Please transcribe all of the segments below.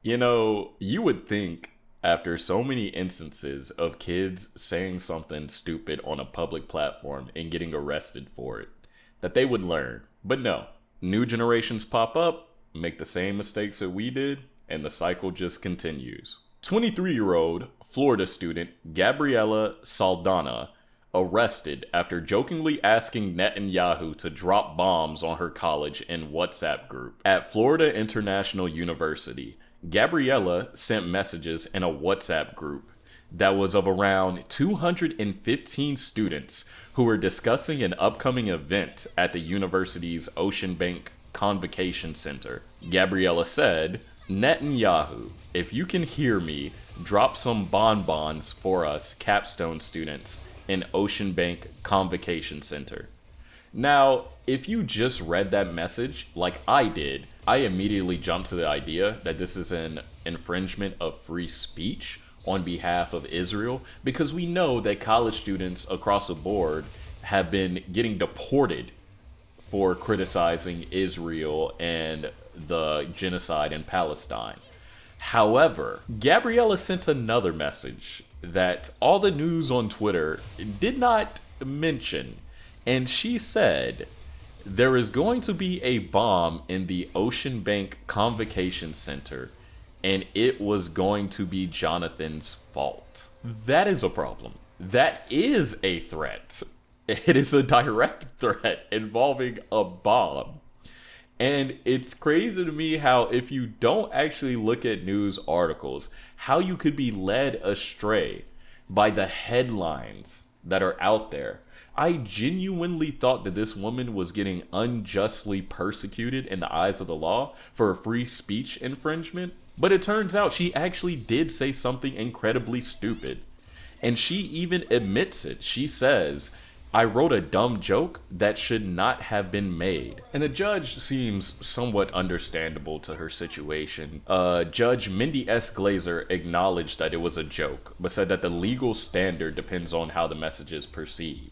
You know, you would think after so many instances of kids saying something stupid on a public platform and getting arrested for it, that they would learn. But no, new generations pop up, make the same mistakes that we did, and the cycle just continues. 23-year-old Florida student Gabriella Saldana arrested after jokingly asking Netanyahu to drop bombs on her college in WhatsApp group. At Florida International University, Gabriella sent messages in a WhatsApp group that was of around 215 students who were discussing an upcoming event at the university's Ocean Bank Convocation Center. Gabriella said, "Netanyahu, if you can hear me, drop some bonbons for us capstone students in Ocean Bank Convocation Center." Now, if you just read that message like I did, I immediately jumped to the idea that this is an infringement of free speech on behalf of Israel, because we know that college students across the board have been getting deported for criticizing Israel and the genocide in Palestine. However, Gabriella sent another message that all the news on Twitter did not mention. And she said, "There is going to be a bomb in the Ocean Bank Convocation Center, and it was going to be Jonathan's fault." That is a problem. That is a threat. It is a direct threat involving a bomb. And it's crazy to me how, if you don't actually look at news articles, how you could be led astray by the headlines that are out there. I genuinely thought that this woman was getting unjustly persecuted in the eyes of the law for a free speech infringement, but it turns out she actually did say something incredibly stupid. And she even admits it. She says, "I wrote a dumb joke that should not have been made." And the judge seems somewhat understandable to her situation. Judge Mindy S. Glazer acknowledged that it was a joke, but said that the legal standard depends on how the message is perceived.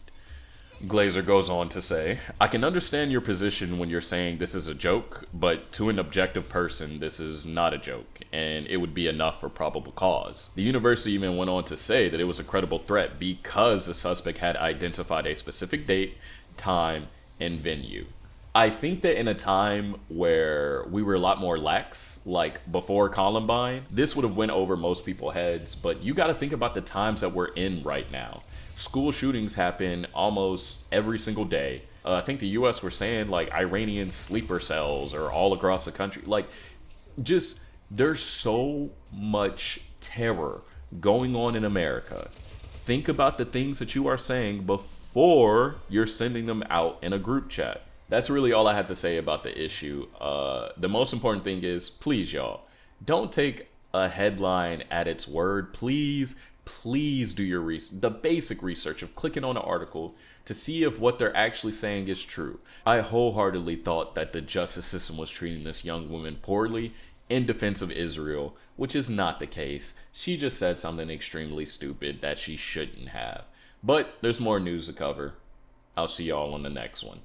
Glazer goes on to say, "I can understand your position when you're saying this is a joke, but to an objective person, this is not a joke, and it would be enough for probable cause." The university even went on to say that it was a credible threat because the suspect had identified a specific date, time, and venue. I think that in a time where we were a lot more lax, like before Columbine, this would have went over most people's heads, but you got to think about the times that we're in right now. School shootings happen almost every single day. I think the US were saying like Iranian sleeper cells are all across the country. Like, just there's so much terror going on in America. Think about the things that you are saying before you're sending them out in a group chat. That's really all I have to say about the issue. The most important thing is, please, y'all, don't take a headline at its word. Please do your the basic research of clicking on an article to see if what they're actually saying is true. I wholeheartedly thought that the justice system was treating this young woman poorly in defense of Israel, which is not the case. She just said something extremely stupid that she shouldn't have. But there's more news to cover. I'll see y'all on the next one.